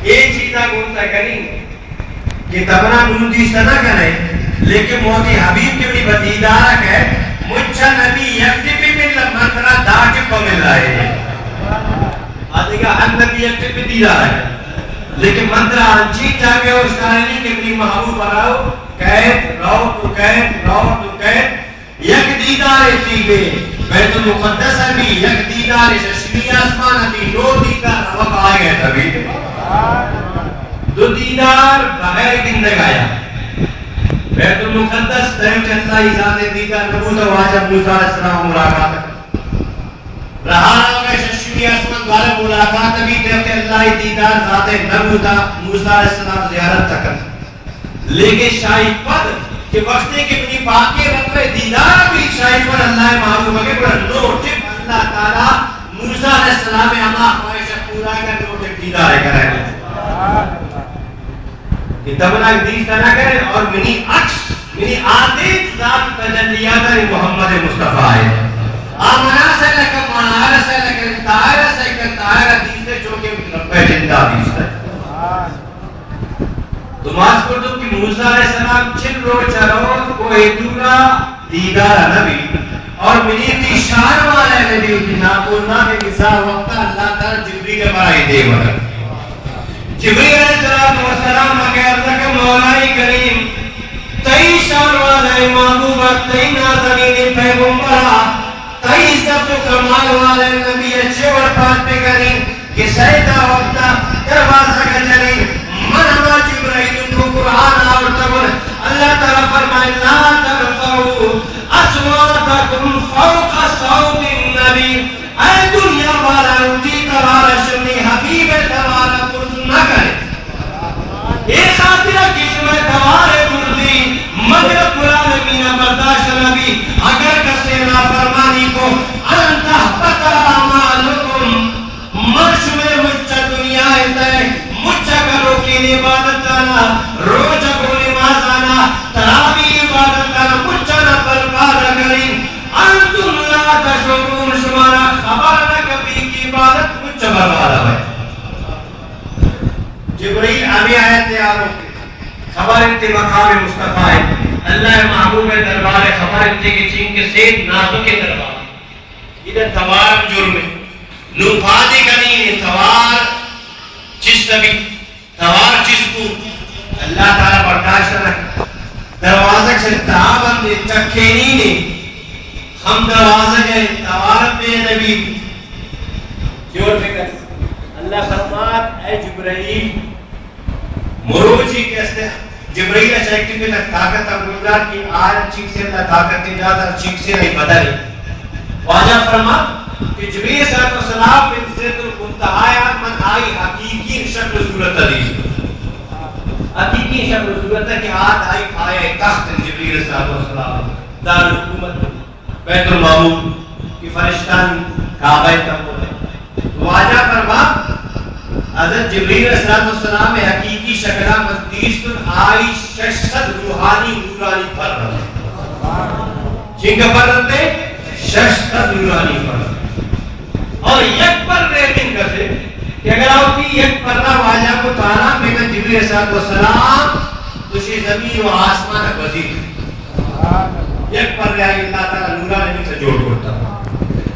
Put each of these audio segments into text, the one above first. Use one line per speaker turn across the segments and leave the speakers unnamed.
ایک چیزا گونتا کریں کہ تبنا نودیشتا نہ کریں لیکن موتی حبیب کے بھی بدیدارک ہے مجھا نبی یکتی بھی مل منترہ داٹی کو مل رہا ہے آدھے گا ہر نبی یکتی بھی دیدارک ہے لیکن منترہ انچین جاگے اس کارنی کہ اپنی محبوب بناؤ قید رو تو قید رو تو قید یک دیدار تیبے بیت المقدس بھی یک دیدار ششمی آسمان بھی دو دیدار وقت آئے گئے تبھی دو دیدار بغیر گندگ آیا بیت المقدس تیم چلتا ہی ذات دیدار نبوت واجب موسیٰ علیہ السلام ملاقات رہا ہوگا ششمی آسمان دوارا ملاقات بھی تیم اللہ دیدار ذات نبوت موسیٰ علیہ السلام زیارت تک لیکن شاہی پد کہ وقتے کے اپنی باقی رب دیدار بھی شاہی پر اللہ معلوم ہے کہ نوٹک اللہ تعالیٰ موسیٰ علیہ السلام اما خواہشہ پورا کر نوٹک دیدار کرائے کہ تبنا دیدہ نہ کریں اور منی عکس منی آدیت ذات تجلیات محمد مصطفیٰ ہے آمنا سے لکم منارہ سے لکم تائرہ سے لکم تائرہ دیدہ جو کہ رب زندہ دیدہ تو ماس کردو کہ موسیٰ علیہ السلام چل رو چروت کو ایدورا دیدارہ نبی اور منی تی شان والے نبی کی ناقولنا کے مثال وقتا اللہ تعالی جبریل برائی دے وقت جبریل علیہ السلام کے ارزق مولائی کریم تئی شان والے محبوبہ تئی نازنین پیغمبرہ تئی عزت و کمال والے نبی اچھے اور پاک پہ کریم کہ سیدہ وقتا دروازہ کا چلیں منما جبرائیل کو قرآن آورتاور اللہ تعالیٰ فرمائے لا ترفعوا اصواتکم فوق صوت النبی اے دنیا والا اٹھی تبارا شمی حبیب تبارا پرس نہ کرے ایک خاطرہ کشم تبارے پرسی مگر قرآن مینا برداشت نبی اگر کسی نافرمانی کو انتہ پتہ آمالکم مرش میں مجھا دنیا ہے مجھا کرو کی عبادت آنا روجہ کو نماز آنا تراوی عبادت آنا مجھا نہ برباد کریں انتم لا تشعرون شمارا خبر نہ کبھی کی عبادت مجھا برباد ہے جبرائیل آمی آیت تیار ہوتے خبر انتے مقام مصطفیٰ ہے اللہ محبوب دربار خبر انتے کی چین کے سید نازو کے دربار ادھر توار جرم ہے نوفادی کنین توار جس نبی توار جس کو اللہ تعالیٰ برداشت رکھا دروازہ سے تابن دے چکھینی نے ہم دروازہ گئے توار بے نبی جوڑ فکر اللہ فرمات اے جبرائیل مروجی کہتے ہیں جبرائیل شیخ میں تک طاقت عبداللہ کی آج چیک سے اللہ طاقت نہیں جاتا چیک سے نہیں بدلی واجہ فرمات کہ جبریل صلی اللہ علیہ وسلم بن زید المنتہایا من آئی حقیقی شکل صورت حدیث حقیقی شکل صورت ہے کہ آج آئی پائے تخت جبریل صلی اللہ علیہ وسلم دار حکومت بیت المعمول کی فرشتان کعبہ تنبول واجہ فرما حضرت جبریل صلی اللہ علیہ وسلم حقیقی شکلہ مقدیس تن آئی 600 روحانی نورانی پر رہا جن کا پر رہتے 600 نورانی پر رہا اور یک پر ریٹنگ کرتے کہ اگر آپ کی یک پر رہا واجہ کو تارا میں جبریل صلی اللہ علیہ وسلم تشی زمین و آسمان وزیر یک پر رہا اللہ تعالیٰ نورا نبی سے جوڑ کرتا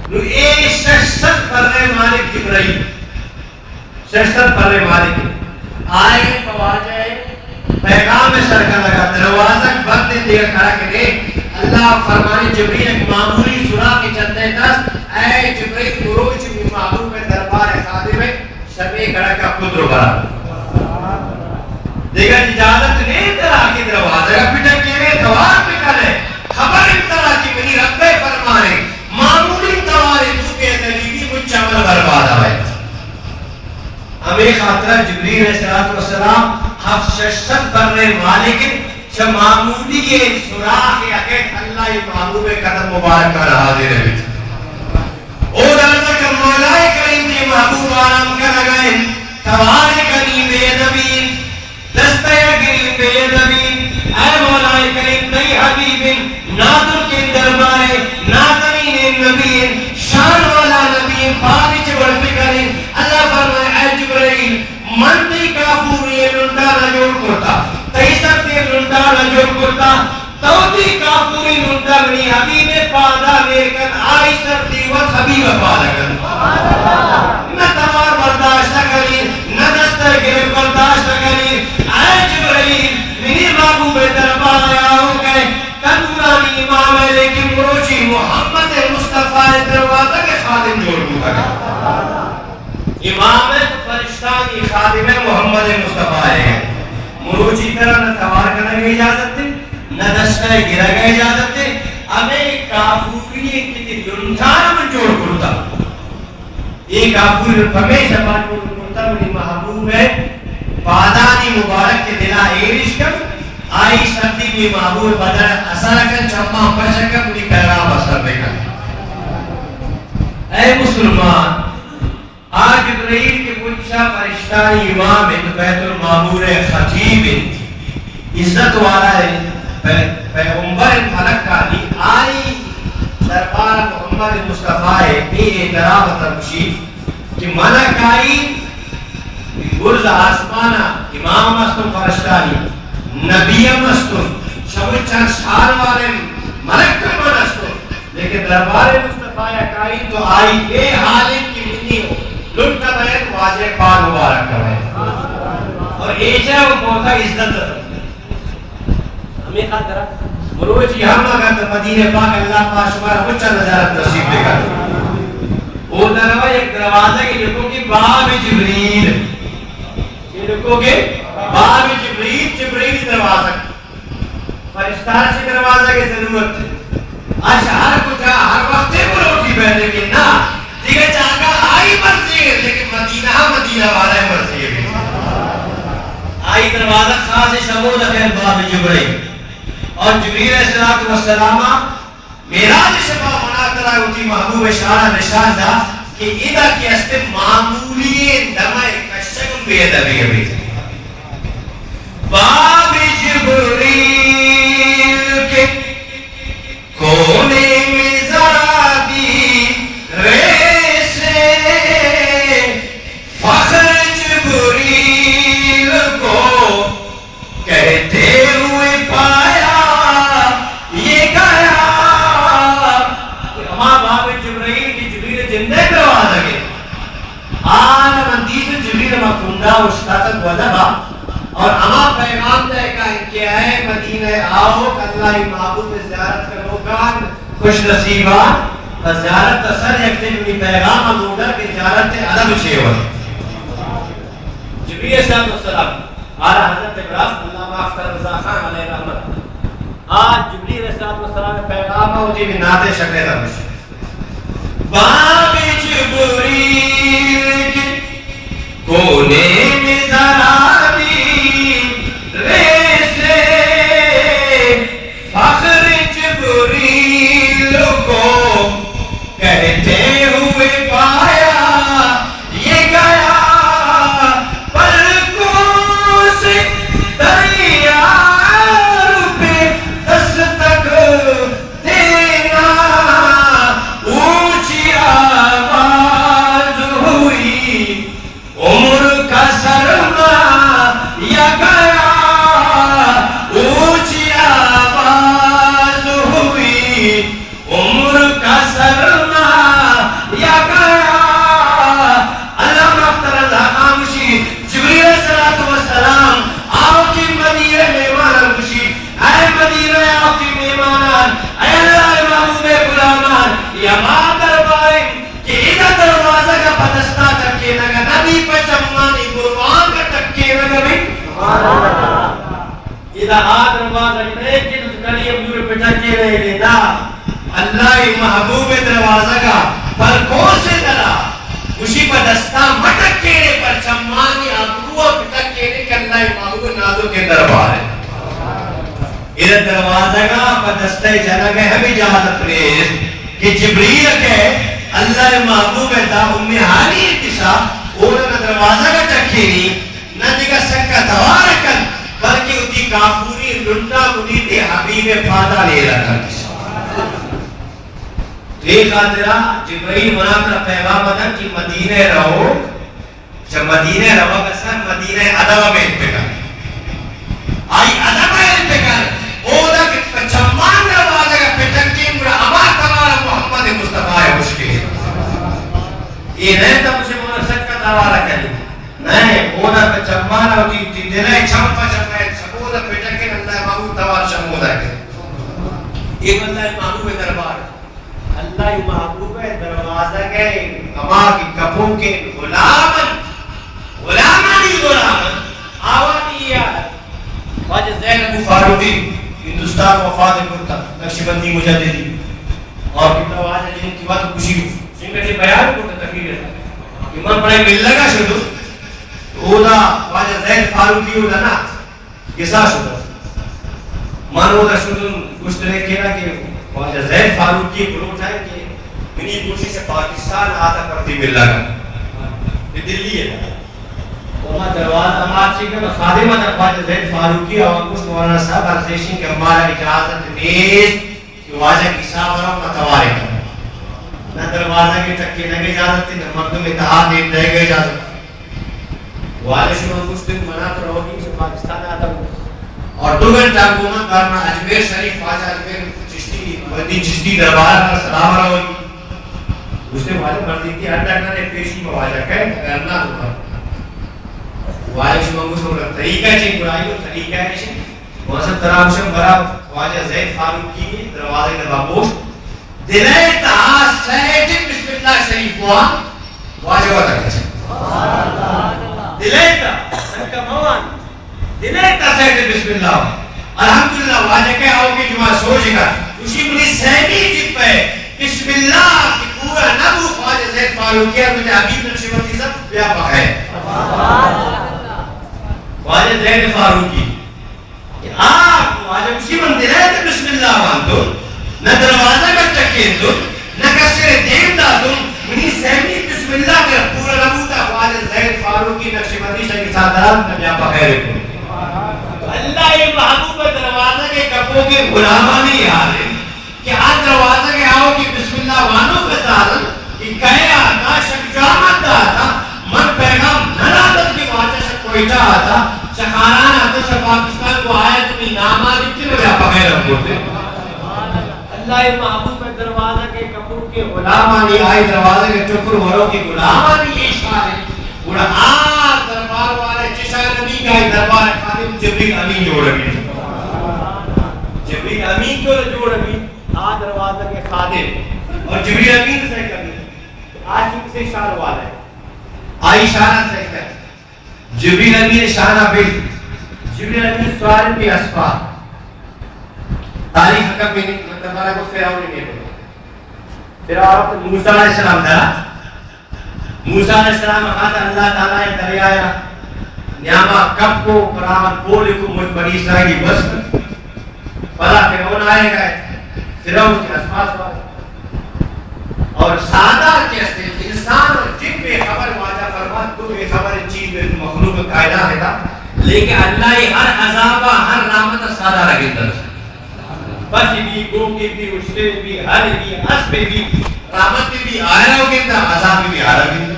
نو اے 600 پر رہے مالک جبرائیل 600 پر رہے مالک آئے پواجہ پیغام سرکا لگا دروازہ بند دے کھڑا کرے اللہ فرمانے جبریل ایک معمولی سراغ کی چلتے دست اے جبریل مروج بھی معمول میں دربار خادم ہے شبی کھڑا کا قدر برا دیکھا اجازت نہیں ترا کی دروازہ کا پٹک کے لئے دوار پہ کرے خبر انترا کی منی رب فرمانے معمولی دوارے تو کے دلیبی مجھ چمل برباد آئے ہمیں خاطرہ جبریل علیہ السلام 600 پر رہے مالکن چھ معمولی یہ سراخ یا کہ اللہ یہ معمول قدم مبارک کا رہا دے رہے او درزہ کا مولائی کریم نے محبوب آرام کا لگائیں توار کریم بے دبین دستہ کریم بے دبین اے مولائی کریم نئی حبیب نادر کے دربارے نادرین نبین شان والا نبین باری چھ بڑھتے کریں اللہ فرمائے اے جبرائیل منتی کا محمد مصطفیٰ ہے مروچی طرح نہ توار کرنے کی اجازت ہے نہ دستہ گرہ کی اجازت ہے ہمیں کافوری کی لنٹھان میں جوڑ کرتا یہ کافوری ہمیں سبان کو کرتا منی محبوب ہے پادانی مبارک کے دلہ ایرش کر آئی سردی میں محبوب بدر اثر کر چمہ پرشک کر منی پیغام اثر دے کر اے مسلمان آج ابراہیم کے پوچھا فرشتانی امام بیت المعمور خطیب عزت والا ہے پیغمبر فلک کا دی آئی دربار محمد مصطفیٰ بھی اعتراف ترکشی کہ ملک آئی گرز آسمانا امام مستم فرشتانی نبی مستم شبو چند شار والے ملک کرمان استم لیکن دربار مصطفیٰ کائی تو آئی یہ حالم کی منی ہو لٹھا بیت واجہ پان مبارک کرے اور ایشہ وہ موتا عزت ہمیں خاطرہ مروچی ہم اگر مدینہ پاک اللہ پاک شمار مچہ نظارت نصیب دے کر وہ دروازہ ایک دروازہ کی لکھو کہ باب جبریل یہ لکھو کہ باب جبریل جبریل دروازہ فرشتار سے دروازہ کی ضرورت ہے آج ہر کچھ ہر وقت مروچی بیٹھے گی نا دیکھے چاہتا آئی مرضی ہے لیکن مدینہ والا ہے مرضی ہے آئی دروازہ خاص شمود خیر باب جبریل اور جبریل علیہ السلام میراج شفا مناظرہ ہوتی محبوب شارع نشان دا کہ ادھا کی استے معمولی دمائے کشکم بے ادبی ابھی باب جبریل کے کونے میں ذرا دی ریسے فخر جبریل کو کہتے ہوئے پایا یہ گیا ہمارا باب جبریل کی جبریل جندے کروا لگے آن مندیز جبریل مکنڈا اشتاتت ودبا اور اما پیغام دے کا کہ اے مدینہ آؤ اللہ محبوب زیارت کرو کان خوش نصیبہ زیارت اثر یکتنی پیغام امودر کی زیارت عدم شیور جبریل صلی اللہ علیہ وسلم آرہ حضرت ابراہیم اللہ مافتر رضا خان علیہ رحمت آج جبریل صلی اللہ علیہ وسلم پیغام ہوتی بھی ناتے شکل رمش باب جبریل کی کونے میں ذرا دی ریسے فخر جبریل کو کہتے ہوئے پایا یہ گیا پلکوں سے دریا روپے دستک دینا اونچی آواز ہوئی عمر کا سرما یا گیا اونچی آواز ہوئی عمر کا سرما یا گیا اللہ مختر اللہ خاموشی جبریل صلی السلام آؤ کی مدینہ مہمان خوشی اے مدینہ آؤ کی مہمان اے اللہ محبوب غلامان یا ماں دربائے کہ ادھا دروازہ کا پدستہ تکے لگا نبی پہ چمانی قربان کا تکے لگا بھی ادھا دروازہ ادھا کہ کلی ابزور پہ تکے لگا اللہ محبوب دروازہ کا پر کون سے درہ اسی پدستہ مٹک کیرے پر چمانی ابروہ پٹک کیرے کہ اللہ محبوب نازو کے دربار ہے ادھا دروازہ کا پدستہ جنگ ہے ہمیں جہازت ریز کہ جبریل کے اللہ محبوب دا امی حالی انتشاہ اونا دروازہ کا چکھینی نہ دیکھا سکا دوارکن بلکہ اتی کافوری لنٹا منی دے حبیب فادہ لے رکھا یہ خاطرہ جبریل مناظرہ پیغام ادا کہ مدینہ رہو جب مدینہ رہو کسا مدینہ عدوہ میں انتقال آئی عدوہ انتقال اونا کہ پچمان دروازہ کا پٹکیں مرا اما تمہارا محمد مصطفیٰ ہے مشکل یہ نہیں تھا مجھے مناسب کا دوارہ کری نہیں اونا پچمان ہوتی دلائے چھمپا چھمپا چھپودا پٹکیں اللہ محبوب دوار شمودا ہے یہ اللہ محبوب دربار اللہ محبوب دروازہ کے اما کی کپوں کے غلامن غلامانی غلامن ہوتی ہندوستان وفات کرتا نقشبندی مجددی اور کتنا واجہ جن کی بات خوشی جن کا یہ بیان کرتا تقریر ہے ایمان پڑھائی مل لگا شدو تو دا واجہ زید فاروقی ہو دا نا کسا شدو مانو دا شدو کچھ طرح کہنا کہ واجہ زید فاروقی کو اٹھائیں کہ منی کوشش سے پاکستان آتا پرتی مل لگا یہ دلی ہے وہاں دروازہ مارچی کے خادمہ دربار زید فاروقی اور کچھ مولانا صاحب ارزیشن کے ہمارا اجازت نیز کہ واجہ کی صاحب رہا متوارے کرنا نہ دروازہ کے چکے نہ اجازت تھی نہ مردم اتحاد دے دے گئے اجازت واجہ شروع کچھ دن منع تو رہو گی پاکستان آتا اور 2 گھنٹہ حکومت کرنا اجمیر شریف واجہ اجمیر چشتی مدی چشتی دربار پر سلام رہو گی اس نے واجہ مرضی کی ہر ڈاکٹر نے پیشی میں واجہ کہے کرنا ہوگا واجہ شما مسلم طریقہ چین برائی اور طریقہ ہے چین محسن ترامشم برا واجہ زید فاروقی دروازے نبابوش دلائے تحاس سید بسم اللہ شریف وان واجہ وطا کچھ دلائے تا سنکا موان دلائے تا سید بسم اللہ الحمدللہ واجہ کے آؤ کی جمعہ سوچ گا اسی منی سیمی جب پہ بسم اللہ کی پورا نبو واجہ زید فاروقی اور مجھے حبیب نقشبندی سب بیا پا ہے واجہ زید فاروقی کہ آپ واجہ اسی منزل ہے تو بسم اللہ باندھو نہ دروازہ کا تکین دو نہ کسر دیم دا دو منی سہمی بسم اللہ کا پورا نبوتا واجہ زید فاروقی نقشبندی شاہ کی سادرات میں جا پخیر کو اللہ یہ محبوب دروازہ کے کپوں کے غلامانی یاد ہے کہ آج دروازہ کے آؤ کی بسم اللہ وانوں کے ساتھ کہ کہے آتا شکجامت دا آتا من پیغام نرادت کی واجہ کوئٹا آتا شخاران آتا شا پاکستان کو آیا تمہیں نام آدھی چلے بیا پغیر ہم کرتے اللہ محبوب دروازہ کے کپور کے غلامانی آئی دروازہ کے چکر وروں کی غلامانی یہ اشار ہے اور آج دربار والے چشا نبی کا دربار خادم جبریل امین جوڑ رہی جبریل امین کیوں جوڑ رہی آج دروازہ کے خادم اور جبریل امین سے کبھی آج کسی اشار والا ہے آئی اشارہ سے کہتے جبریل امین شانہ بل جبریل امین سوال بھی اسفا تاریخ حکم میں نہیں مطلب کو فیراؤن نے نہیں بولا فیراؤن موسیٰ علیہ السلام تھا موسیٰ علیہ السلام آتا اللہ تعالیٰ ایک دریایا نیامہ کب کو پرامن پولے کو مجھ بنی اسرائیل کی بس پلا فیراؤن آئے گئے فیراؤن کی اسفا سوال اور سادہ کیسے انسان اور جن بے خبر واجہ فرمات تو بے خبر چیز میں مخلوق قائدہ ہے تھا لیکن اللہ ہر عذابہ ہر رحمت سادہ رکھے در بس بھی گو کے بھی اچھلے بھی ہر بھی اس پہ بھی رحمت بھی آیا ہو گئے عذاب بھی آ رہا بھی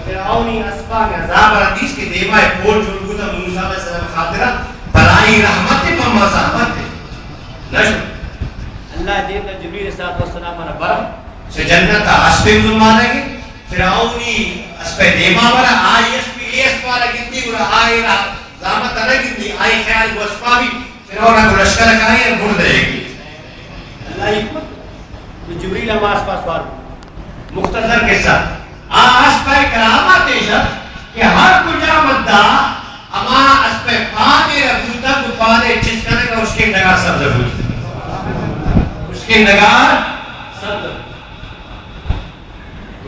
فیراؤنی اسفا کے عذاب حدیث کے دیوائے پھول جو لگو تھا موسیٰ علیہ السلام خاطرہ بلائی رحمت مما زحمت نشو اللہ دیتا جبریل صلی اللہ علیہ وسلم برم سے جنت اس پہ ظلم آنے گے فیراؤنی اس پہ دیما برا آئی اس پہ ایس پارا گندی برا آئی رہا زامت تنہ گندی آئی خیال کو اس پا بھی فیراؤنہ کو لشکر کھائی اور بھول دے گی اللہ حکمت جبریل ہم آس پاس وار مختصر کے ساتھ آس پہ کرامات ایشا کہ ہر کجا مدہ اما اس پہ پانے ربوتا کو پانے جس کرنے کا اس کے نگار سبز ہوئی اس کے نگار سبز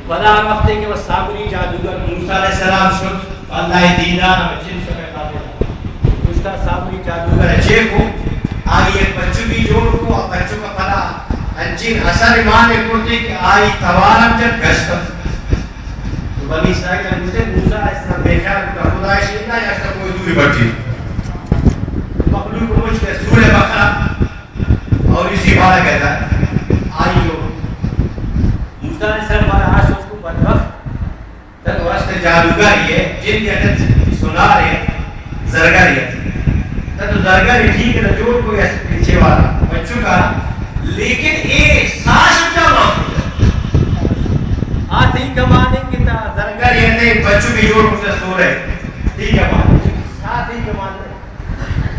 بدا وقت ہے کہ وہ سامری جادوگر موسیٰ علیہ السلام شد اللہ دیدار ہمیں جن سے پیدا دے مجھتا سامری جادوگر اچھے کو آئی ایک بچو بھی جوڑ کو اور بچو کا پڑا انچین اثر ایمان کرتے کہ آئی توارم جب گشتا تو بنی اسرائیل نے مجھے موسیٰ علیہ السلام دیکھا کہ خدا شیدہ یا اس کا کوئی دوری بڑھتی مخلوق کو مجھ کے سورہ بقرہ اور اسی بارہ کہتا ہے آئی جو موسیٰ علیہ السلام بارہ آج اس کو بدبخت تک واسطے جادوگر یہ جن کے عدد سنا رہے زرگر یہ تک زرگر یہ ٹھیک ہے جوڑ کوئی ایسے پیچھے والا بچوں کا لیکن ایک ساش جا معمول آتی کمانے کی تا زرگر یہ تھے بچوں کی جوڑ مجھے سو رہے ٹھیک ہے مانے ساتھ ہی کمانے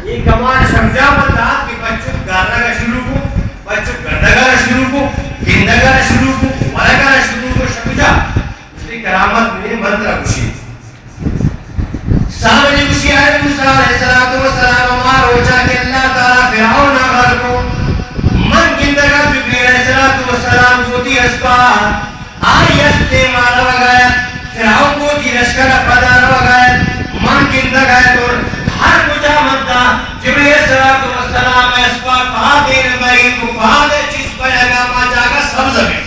یہ کمان سمجھا بتا کہ بچوں گارنا کا شروع کو بچوں گردہ کا شروع کو گندہ کا شروع کو مرہ کا شروع کو شکجا اس کی کرامت میں منترہ کشی سامنے کشی آئے موسیٰ علیہ السلام ہمارا روچا کہ اللہ تعالیٰ اسباب آئی استعمال وغیر فرعون کو تی لشکر پدار وغیر من کندہ گئے تو ہر کجا مدہ جبریل صلی اللہ علیہ وسلم اسباب پہا دین بھائی کو پہا دے چیز پہا گا ما جاگا سبز میں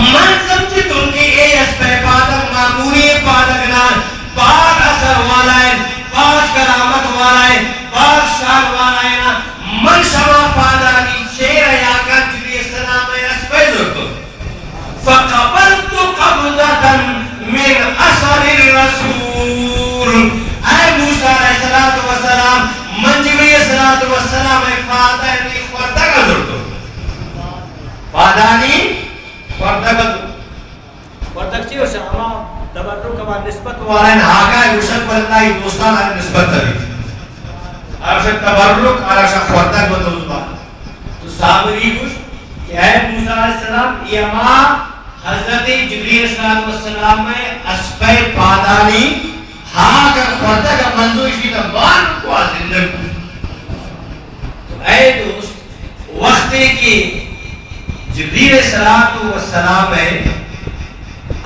من سمجھے تم کی اے اسباب پادک معمولی پادکنان پاک اثر والا ہے پاک کرامت والا ہے پاک شان والا ہے نا من شما پادانی شیر یا کر جبریل السلام ہے اسباب زرتو فقبلت قبضة من اثر الرسول اے موسیٰ علیہ السلام من جبریل علیہ السلام ہے پادانی خوردہ کا زرتو پادانی خوردہ کا زرتو خوردہ چی ہو شاہمہ تبرک کما نسبت وارن آگا یوشک واللہ دوستان آنے نسبت تبی آرشک تبرک آرشک خوردہ کو دوزبا تو صابری کچھ کہ اے موسیٰ علیہ السلام یہ ماں حضرت جبریل صلی اللہ علیہ وسلم میں اسپے پادانی ہاں کر خوردہ کا منظور اسی تبان کو زندگی تو اے دوست وقت کی جبریل صلی اللہ علیہ وسلم میں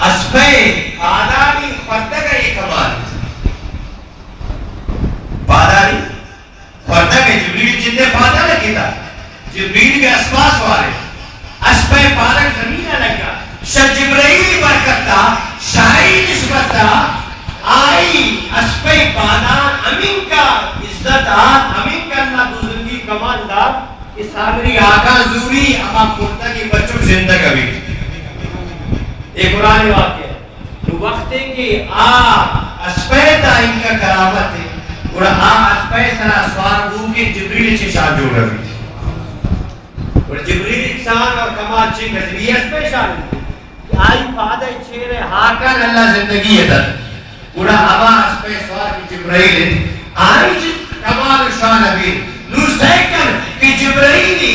اسپے پادانی خوردہ کا یہ کمال پادانی خوردہ کا جبریل جننے پادا لگی تھا جبریل کے اسپاس والے اسپے پادک زمینہ لگا شاہ جبرائیل برکتا شاہی نسبتا آئی اسپے پادان امین کا عزتا امین کا اللہ بزرگی کمال دا کہ سامری آقا زوری اما پورتا کی بچوں زندہ کبھی ایک قرآن واقع ہے تو وقت ہے کہ اسپے تا ان کا کرامت ہے اور اسپے سرا سوار دو کے جبریل سے شاہ جوڑ رہی اور جبریل اکسان اور کمال چھے گزری اسپے شاہ ہے آئی پادہ چھیرے حاکان اللہ زندگی ہے در اور اسپے سوار کی جبریل آئی چیز کمال شاہ نبی نو سیکن کہ جبریلی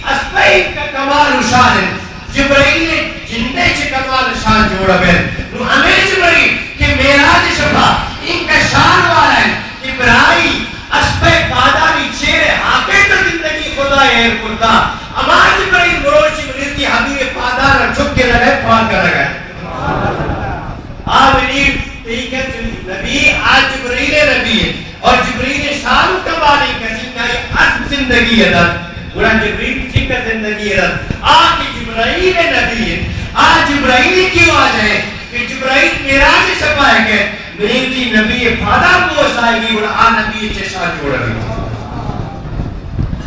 اسپے کا کمال شاہ ہے جبریل جندے چھ کمال شان جوڑا بین نو ہمیں جبریل کہ میراج شفا ان کا شان والا ہے ابراہیم اسپے پادانی چھیرے حاکے تو زندگی خدا ایر کرتا اما جبریل مروچی ملیتی حبیب پادانا چھک کے لگے پاد کر لگے آمینی تیکت نبی آج جبریل نبی ہے اور جبریل شان کمالی کسی کا یہ عزم زندگی ہے در گوڑا جبریل چکا زندگی ہے آج جبرائیل نبی ہے آج جبرائیل کیوں آ جائے کہ جبرائیل میراج شفا ہے کہ میری نبی پادا پوش آئے گی گوڑا آ نبی چشان جوڑا گی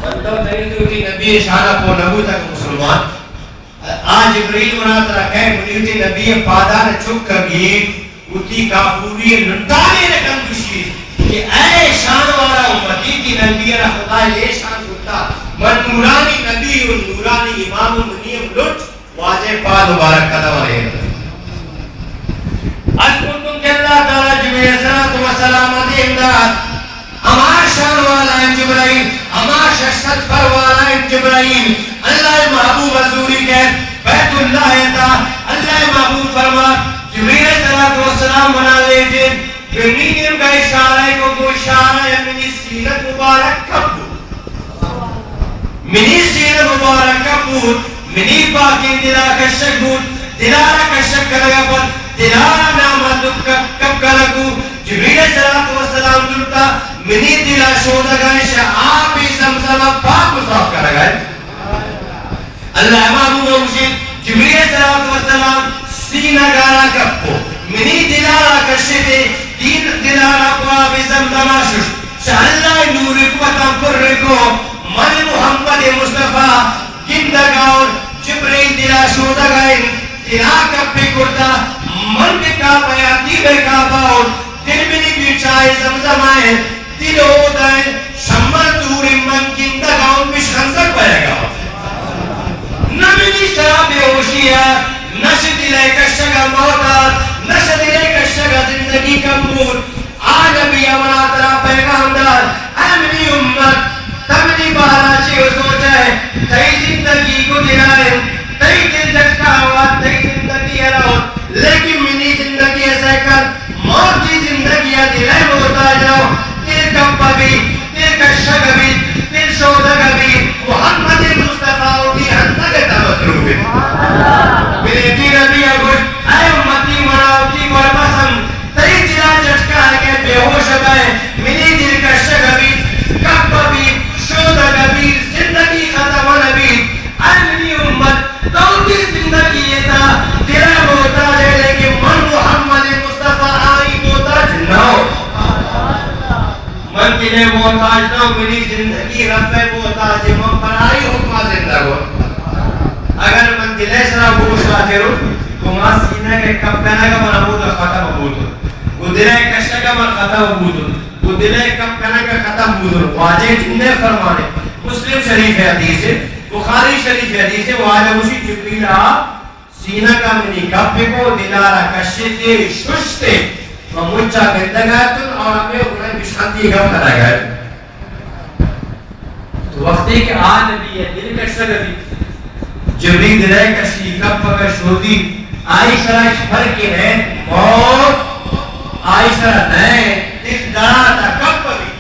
بندو تریدو کی نبی شانہ پو نبو تک مسلمان آج جبرائیل منات رکھے میری نبی پادا نے چھک کبھی اتی کافوری ننتانے رکھم کشی کہ اے شان والا امتی کی نبی خدا یہ شان کرتا من نورانی نبی و نورانی امام منیم لٹ واجہ پا مبارک قدم رہے اج کنتم کہ اللہ تعالیٰ جبریل صلی اللہ علیہ وسلم امداد ہمار شان والا ہے جبرائیل ہمار شخصت پر والا ہے جبرائیل اللہ محبوب حضوری کہ بیت اللہ تا اللہ محبوب فرما جبریل صلی اللہ علیہ وسلم بنا لیجئے بنیم کا اشارہ کو وہ اشارہ ہے منی سینت مبارک کبو منی سینت مبارک کبو منی پاکی دلا کشک بود دلارا کشک کرگا پر دلارا نامہ کب کرگو جبریل صلی اللہ علیہ وسلم جلتا منی دلا شودہ گائش آپ ہی سمسمہ پاک مصاف کرگا اللہ محبوب مجید جبریل صلی اللہ علیہ وسلم سینہ گارا کبو منی دلارا کشتے دین دلارا پاک زمزمہ شش شاہ اللہ نور قوتاں پر رکو من محمد مصطفیٰ گندگاؤں جبریل دلا شودہ گائن دلا کپی کرتا من کے کعبہ یا دیبے کعبہ اور دل منی بیچائے زمزمائے دل ہو دائیں شمر دوری من گندگاؤں بش خنزر پائے گا نمینی شراب ہوشیہ نش دلے کشگا موتا نش دلے کشگا زندگی کمبور آنبی امنا ترا پیغام دار امنی امت تمنی بہارا چیو سوچائے تئی زندگی کو دلائے تئی زندگی کا آواز تئی زندگی اراؤ لیکن منی زندگی ایسا کر موت کی زندگی دلائے ہوتا جاؤ تیر کمپا بھی تیر کشگ بھی تیر شودگ بھی محمد مصطفیٰ کی ہنتگتا مصروف ہے بریتی نبی اگوش اے امتی مراوتی والبسم تری چلا چٹکا ہے کہ بے ہوش ہے منی دل کا شگبی کب بھی شودہ نبی زندگی ختم نبی اے منی امت تو کی زندگی یہ تھا تیرا محتاج ہے لیکن من محمد مصطفیٰ آئی محتاج نہ ہو من تیرے محتاج نہ ہو منی زندگی رب محتاج من پر آئی حکمہ زندہ ہو اگر من دلے سرا بوش آتے رو گما سینہ کے کب کہنا کا من عبود ختم عبود وہ دلے کشہ کا من ختم عبود وہ دلے کب کہنا کا ختم عبود واجہ جننے فرمانے مسلم شریف حدیث ہے بخاری شریف حدیث ہے واجہ اسی جبریل سینہ کا منی کب کو دلارا کشے تے ششتے و مجھا گندگاتن اور ہمیں انہیں بشانتی گم کرا گئے تو وقتی کہ آج نبی ہے دل کشہ گبی جبری دلائے کشی کب پکا شودی آئی سرا فرق ہے موت آئی سرا نئے اقدار تا کب پکی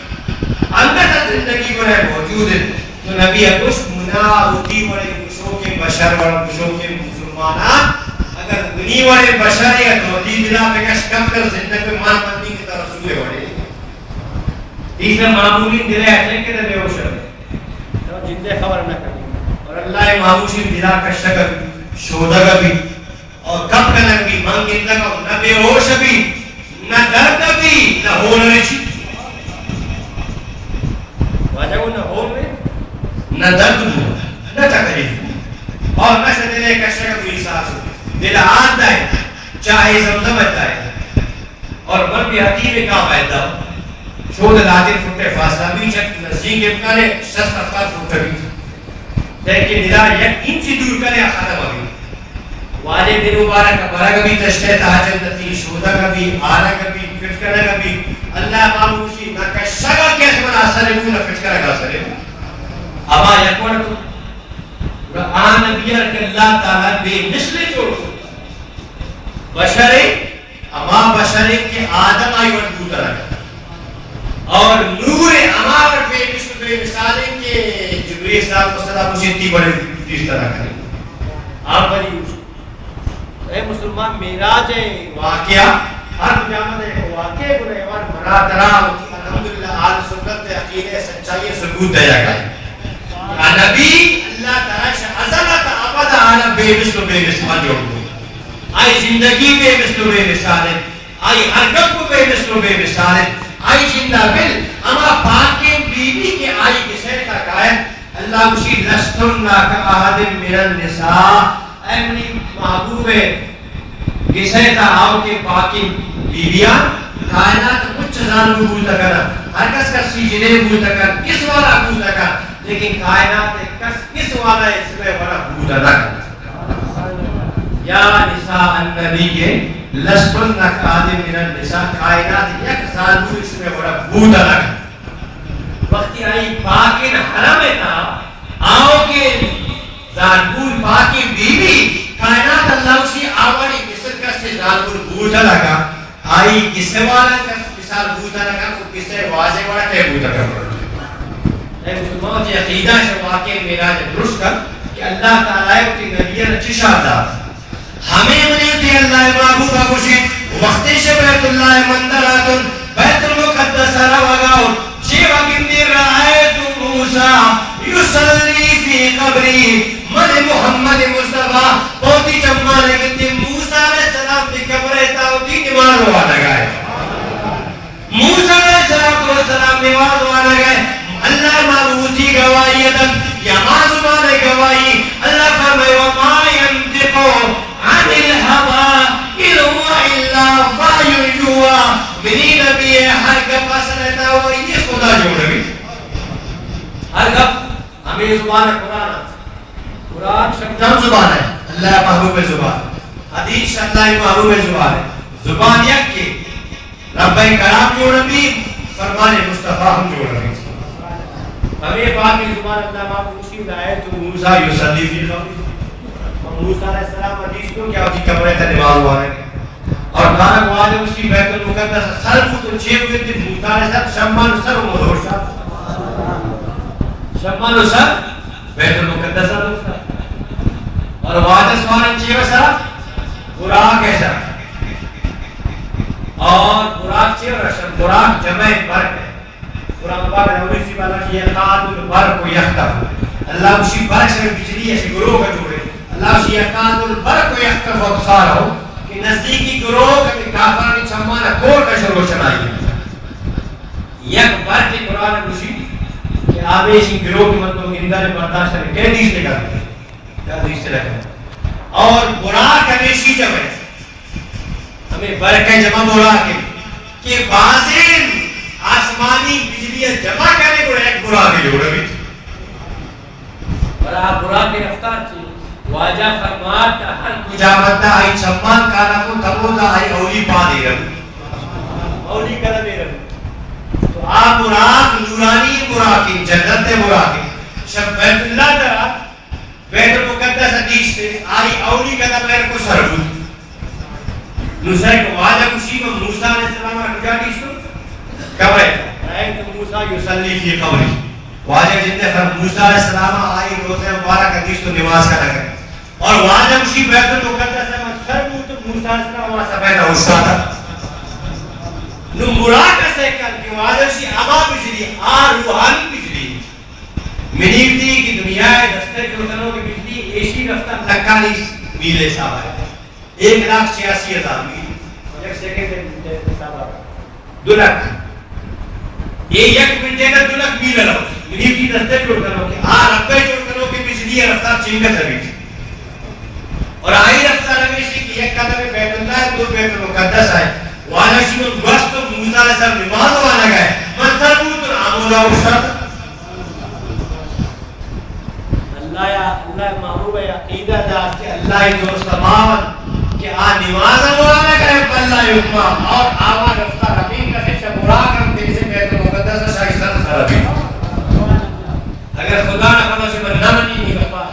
اندر زندگی کو ہے موجود ہے تو نبی اکش مناوتی وڑے کشوں کے بشر وڑے کشوں کے مسلمانات اگر دنی وڑے بشر یا توتی دلا پہ کش کم کر زندگی مان مندی کی طرح سوئے وڑے تیسرا معمولی دلائے اچھے کے دلے ہو شرے تو جندے خبر نہ کریں اور اللہ معموشی دلا کا شکر شودہ کا بھی اور کب کا نبی مانگندہ کا نہ بے ہوش بھی نہ درد بھی نہ ہول رچی واجہ وہ نہ ہول میں نہ درد بھی نہ تکلیف اور نہ شدلے کا شکر بھی احساس ہو دل آن دائے چاہے زمزم دائے اور من بھی حقیب کا پیدا ہو شودہ دادر فٹے فاصلہ بھی چک نزدیک امکانے شست افکار فٹے بھی لیکن دلا یک انچی دور کرے ختم ابھی واجہ دن مبارک برا کبھی تشتہ تحجد نتی شودہ کبھی آرہ کبھی فٹکرہ کبھی اللہ معموشی نہ کشگا کیس من آسر ہے نہ فٹکرہ کا آسر ہے اما یکوڑ تو قرآن نبیار کہ اللہ تعالیٰ بے مثل چھوڑ بشرے اما بشرے کے آدم آئی وقت بوتا رہا اور نور اما پر بے مثل بے مثالیں کے جبریل صاحب و صلاح مجھتی بڑے اس طرح کریں آپ بڑی اے مسلمان میراج واقعہ ہر قیامت ہے واقعہ گناہ اور مراترہ الحمدللہ آل سنت عقیدہ سچائی ثبوت دیا گیا نبی اللہ تعالی عظمت ابد عالم بے مثل بے مثال جوڑ دو آئی زندگی بے مثل بے مثال ہے آئی حرکت بے مثل بے مثال ہے آئی زندہ بل اما پاکیں بیوی کے آئی کسے تک آئے اللہ کسی لستن کا آہد من النساء اے منی محبوب کسے تا آؤ کے پاکیں بیویاں کائنات کچھ زان کو بھولتا کرنا ہر کس کا سیجنے بھولتا کر کس والا بھولتا کر لیکن کائنات کس والا اس میں بڑا بھولتا نہ کرنا یا نساء النبی لستن کا آہد من النساء کائنات یک زان کو اس میں بڑا بھولتا نہ کرنا وقتی آئی پاکن حرم تھا آؤ کے زانبول پاکی بیوی کائنات اللہ اسی آوری مصر کا سے زانبول بوجھا لگا آئی کسے والا کا مثال بوجھا لگا تو کسے واضح والا تے بوجھا لگا اے مسلمان جی عقیدہ سے واقع میراج درست کر کہ اللہ تعالیٰ اپنی نبیان اچھی شاہدہ ہمیں منیتی اللہ محبوبہ کشید وقتی سے بیت اللہ مندراتن بیت المقدس روگاؤ شیوہ کندی رائیت موسیٰ یسلی فی قبری من محمد مصطفیٰ بہتی چمانے کندی موسیٰ علیہ السلام دی قبرے تاوتی نماز ہوا لگائے موسیٰ علیہ السلام نماز ہوا لگائے اللہ معبوتی گواہی ادم یا معصومانے گواہی اللہ فرمائے وَمَا يَنْتِقُ عَنِ الْهَوَىٰ إِنْ هُوَ إِلَّا وَحْيٌ يُوحَىٰ میری نبی ہے ہر گپ اثر رہتا ہے وہ یہ خدا جوڑ رہی ہر گپ ہمیں زبان ہے قرآن شکجان زبان ہے اللہ محبوب زبان حدیث اللہ محبوب زبان ہے زبان یک کے رب کرام جوڑ رہی فرمان مصطفیٰ ہم جوڑ رہی ہمیں باقی زبان اللہ محبوب اسی دائیت موسیٰ یسلی فی قبری موسیٰ علیہ السلام حدیث کو کیا ہوتی قبریں تھا نماز ہوا ہے اور کارک واجہ اس کی بیت المقدس سر کو چھے ہوئے تھے موسیٰ علیہ السلام شمان سر و مدھور شاہ شمان سر بیت المقدس اور واجہ سوالن چیئے وسرا براق ہے سرا اور براق چیئے ورشن براق جمع برق ہے قرآن پاک نوری سی بالا کی یقاد البرق یختف اللہ اسی برق سے بجلی ایسی گروہ کا جوڑے اللہ اسی یقاد البرق یختف ابصار ہو کہ نزدیکی گروہ کا کافرانی چمانا کور کا شروع چنائی یک برق قرآن اسی کہ آبیشی گروہ کی مطلب اندر برداشت کریں کہ حدیث لے کرتے ہیں کیا حدیث سے لکھیں اور براق ہمیشی جمع ہے ہمیں برق جمع براق ہے کہ بازین آسمانی بجلی جمع کرنے کو ایک براق ہے جوڑا بھی اور آپ براق کی رفتار چاہیے واجہ فرماتا ہر کجامتا آئی چمان کانا کو تبودا آئی اولی پا دے رہا اولی کلا دے رہا تو آپ براق نورانی براقی جنت براقی شب بیت اللہ درہ بیت المقدس حدیث سے آئی اولی کلا میرے کو سربود نسائی کو واجہ کشی کو موسیٰ علیہ السلام رکھا کی سو کب ہے رأیت موسیٰ یسلی فی قبری واجہ جنتے فرم موسیٰ علیہ السلام آئی روزے مبارک حدیث تو نماز کا لگا اور واجہ کشی بیت المقدس سے سربود موسیٰ علیہ السلام وہاں سفید اوستا تھا نمبرا کسے کر کہ واجہ کشی آبا بجلی روحانی بجلی منیب دی کی دنیا دستے کے اتنوں کی بجلی ایشی رفتہ لکانی میلے صاحب ہے 1,86,000 میل ایک سیکنڈ حساب آ 2 لاکھ یہ ایک منٹے کا 2 لاکھ میل رہا منیب کی دستے جوڑ کرو کہ ربے جوڑ کرو کہ بجلی رفتار چنگا سبھی اور آئی رفتار ہمیشہ کی ایک قدم بیت اللہ ہے 2 بیت المقدس ہے وانا شیون گوشت و موسیٰ علیہ السلام نماز وانا گئے منتر بود اور عمولہ اشتر اللہ محبوب عقیدہ دا کہ اللہ دوست ماون کہ نماز وانا گئے پلہ یکما اور آوان رفتار حقیم کا سے شبورا کرم تیسے بیت المقدس شاہی سر سر اگر خدا نہ فرما سے من نمانی نہیں بپا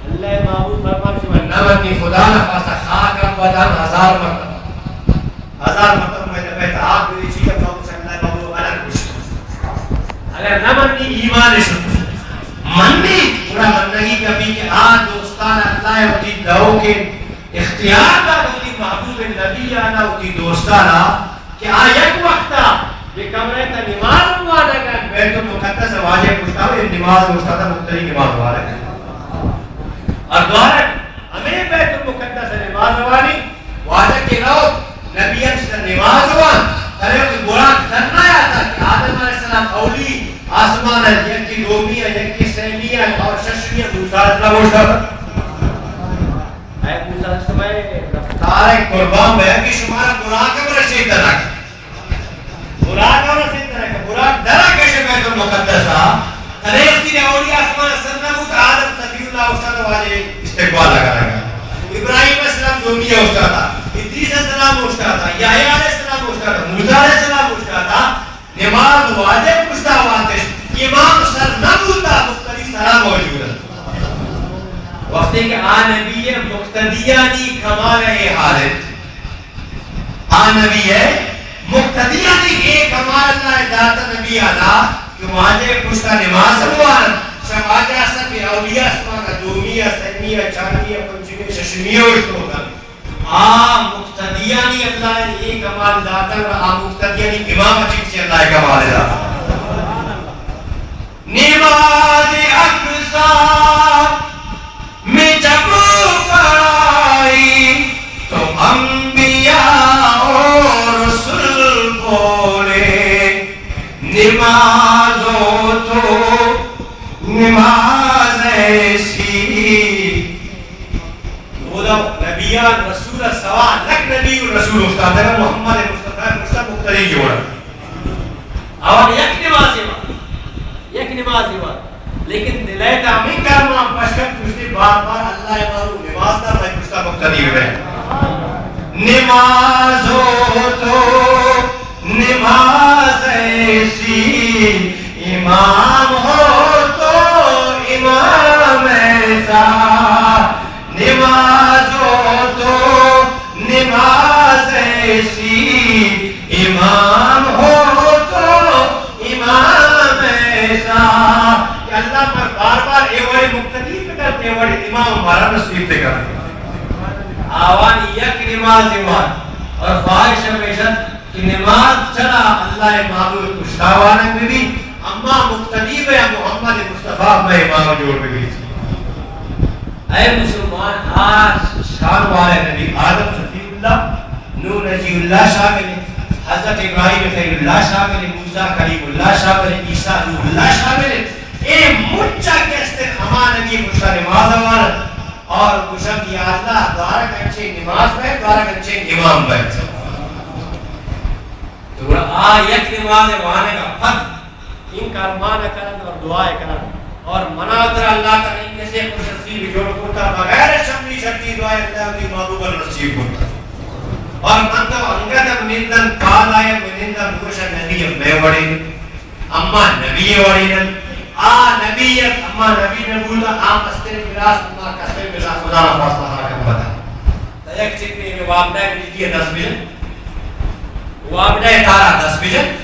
اللہ محبوب فرما سے من نمانی خدا نہ پاسا خاکم بدن 1000 مرتبہ 1000 مرتبہ میں نے کہتا آپ میری چیز کا سے اللہ محبوب الگ کچھ اگر نمانی ایمان شکر منی پورا منگی کبھی کہ دوستان اللہ ہوتی دعو کے اختیار دا ہوتی محبوب نبی آنا ہوتی دوستانا کہ یک وقتا یہ کمرے تا نماز ہوانا گا بیت المقدس واجہ پوچھتا ہو یہ نماز ہوتا تھا مختلف نماز ہوانا گا اور دوارا ہمیں بیت المقدس نماز ہوانی واجہ کے روت نبی سے نماز ہوان تلیوز بران کرنا یا تھا کہ آدم علیہ السلام اولی آسمان ہے یکی دومی ہے یکی سیمی ہے اور ششمی ہے موسیٰ علیہ السلام ہوشتا تھا اے موسیٰ علیہ السلام رفتار قربان بیان کی شمارا براکم رسید درک براکم رسید درک براک درک ہے بیت المقدس تلیوز کی اولی آسمان سرنا بود آدم صفی اللہ ہوشتا تھا واجہ استقبال لگا رہا ابراہیم علیہ السلام دومی ہوشتا تھا ادریس علیہ السلام ہوشتا تھا یحییٰ علیہ السلام ہوشتا تھا موسیٰ علیہ السلام ہوشتا تھا نماز واجب پشتا واتش امام سر نبوتا مختلف سلام موجود ہے وقتی کہ نبی مقتدیانی کمال حالت نبی ہے مقتدیانی ایک کمال اللہ داتا نبی آنا کہ واجب پشتا نماز موان شواجہ سب اولیاء اسمان کا دومیہ سنمیہ چانمیہ پنچمیہ ششمیہ وشتو ہوگا مقتدیانی اللہ ایک کمال داتا اور مقتدیانی امام اچھک سے اللہ کمال داتا نماز اقصا میں جب پڑھائی تو انبیاء اور رسول بولے نماز ہو تو نماز ایسی نبیان رسول سوا لک نبی و رسول استاد ہے محمد مصطفیٰ مختلف جوڑا اور یک نماز ہوا لیکن دلائے تعمین کرنا پشکت پوچھتے بار بار اللہ مارو نماز دا میں پوچھتا مختلف ہے نماز ہو تو نماز ایسی امام ہو تو امام ایسا نماز ہو تو نماز ایسی امام ہو تو امام ایسا کہ اللہ پر بار بار ایوائے مقتدی پہ کرتے کے بڑے امام ہمارا نصیب پہ کر آوان یک نماز ایمان اور خواہش ہمیشہ کہ نماز چلا اللہ معبود کشتاوانا میں بھی اما مقتدیب ہے محمد مصطفیٰ میں امام جوڑ میں بھی اے مسلمان آج شان والے نبی آدم صفی اللہ نور نجی اللہ شامل ہے حضرت ابراہیم خیر اللہ شامل ہے موسیٰ کلیم اللہ شامل ہے عیسیٰ روح اللہ شامل ہے اے مجھا کہستے ہمان نبی مجھا نماز ہمارا اور مجھا کیا اللہ دوارا کنچے نماز بیٹھ دوارا کنچے امام بیٹھ تو یک نماز وانے کا فرق ان کا ارمان کرن اور دعائیں کرن اور مناظر اللہ تعالی کیسے خوش نصیب جوڑ کرتا بغیر شملی شکتی دعائیں اللہ کی محبوب نصیب ہوتا اور منتو انگدم نندن پالائے منندن خوش نبی میں وڑی اما نبی وڑینن نبیت اما نبی نبوتا مستر مراس اما کسر مراس خدا فاصلہ حاکم بتا ایک چکنے میں وابدہ بجلی 10 بجن وابدہ تارا 10 بجن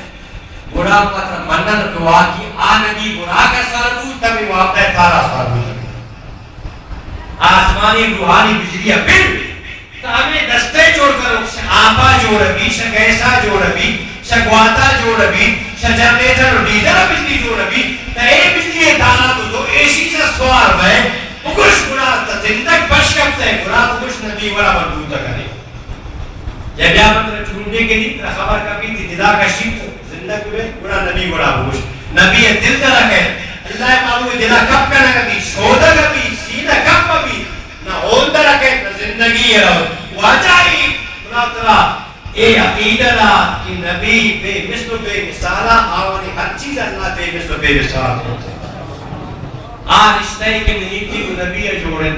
گڑا پتر منن دعا کی نبی گڑا کا ساربو تبھی وابدہ تارا ساربو آسمانی روحانی بجلیہ بل ہمیں دستے جوڑ کرو آپا جوڑ بھی شگیسا جوڑ بھی شگواتا جوڑ بھی شجرنیٹر ڈیزر بجلی جوڑ بھی تا اے بجلی دانا تو جو ایسی سے سوار بھائے اگرش گنا تا زندگ بش کرتے ہیں گنا اگرش نبی والا مردوتا کرے جب یا مطلب چھوڑنے کے لیے خبر کبھی تھی دلا کا شیط زندگ میں گنا نبی والا اگرش نبی دل کا رکھے اللہ معلوم دلا کب کا نکبی شودہ کبھی سینہ کب کبھی نہ ہوندہ رکھے نہ زندگی ہے رہو واجائی مناطرہ اے عقیدہ کہ نبی بے مثل بے مثالہ آوانی ہر چیز اللہ بے مثل بے مثال ہوتا آج اس طرح کے منیتی کو نبی جوڑن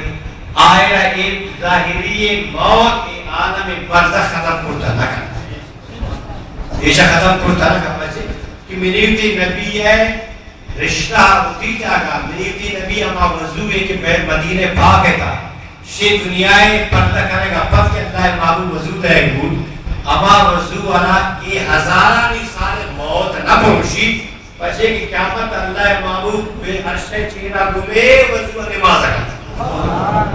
آئرہ ایک ظاہری موت کے عالم برزخ ختم کرتا نہ کرتا ایشہ ختم کرتا نہ کرتا کہ منیتی نبی ہے رشتہ ہوتی جاگا منیتی نبی اما وضو ہے کہ مدینہ پاک ہے تھا شی دنیاے پردہ کرے گا پت کے اللہ معبود وضو ہے گھول اما وضو والا یہ ہزارانی سال موت نہ پہنچی پچھے کی قیامت اللہ معبود بے عرش چیرہ گمے وضو نماز کرتا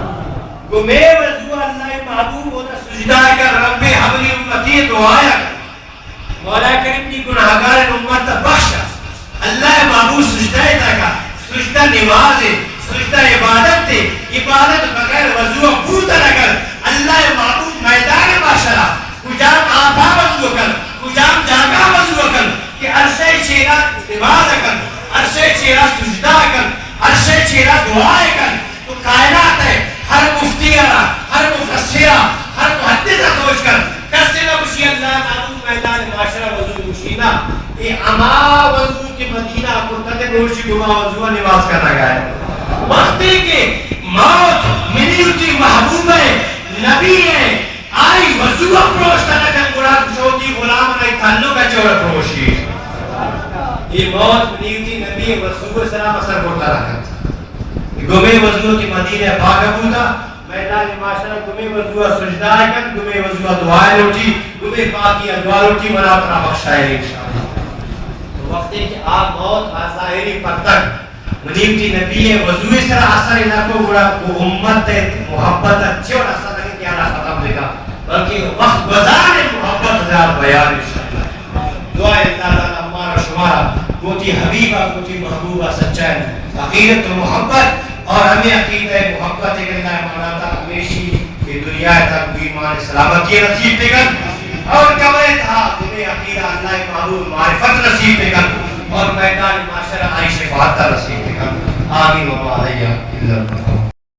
گمے وضو اللہ معبود ہوتا سجدہ کر رب حبلی امتی دعایا کر مولا کریم کی گناہگار امت بخشا اللہ معبود سجدہ تکا سجدہ نماز ہے سجدہ عبادت تے عبادت بغیر وضو بوتا لگر اللہ معبود میدان معاشرہ کجام آبا وضو کر کجام جاگا وضو کر کہ عرصہ چیرہ نماز کر عرصہ چیرہ سجدہ کر عرصہ چیرہ دعائے کر تو کائنات ہے ہر مفتیارہ ہر مفسرہ ہر محدثہ سوچ کر کسی نہ کشی اللہ معبود میدان معاشرہ وضو مشینہ یہ اما وضو کی مدینہ مرتد روشی گما وضو نماز کرنا گیا ہے وقتی کے موت منیوتی محبوب ہے نبی ہے آئی وضو اپروش تنکن قرآن شوتی غلام رہی تعلق ہے چوڑ اپروشی یہ موت منیوتی نبی وضو سلام اثر کرتا رکھا گمے وضو کی مدینہ پاک بودا میدان معاشرہ گمے وضو سجدہ کن گمے وضو دعائے لوٹی گمے پاکی دعا لوٹی مناطرہ بخشائے تو وقتی کہ آپ موت ظاہری پرتک منیمتی نبی ہے وضوی سر آسر انہا کو گوڑا وہ امت محبت اچھے اور اثر نہیں کیا نہ ختم دے گا بلکہ وقت گزار محبت زیاد بیان انشاءاللہ دعائے اللہ تعالیٰ ہمارا شمارا کوتی حبیبہ کوتی محبوبہ سچائن عقیدت و محبت اور ہمیں عقیدہ محبت ہے کہ اللہ ہمارا تا ہمیشی کہ دنیا تک بھی ایمان سلامتی نصیب دے گا اور کمرے تھا ہمیں عقیدہ اللہ محبوب معرفت نصیب دے گا اور میدان معاشرہ آئی شفاعت نصیب دے گا آمین و علیہ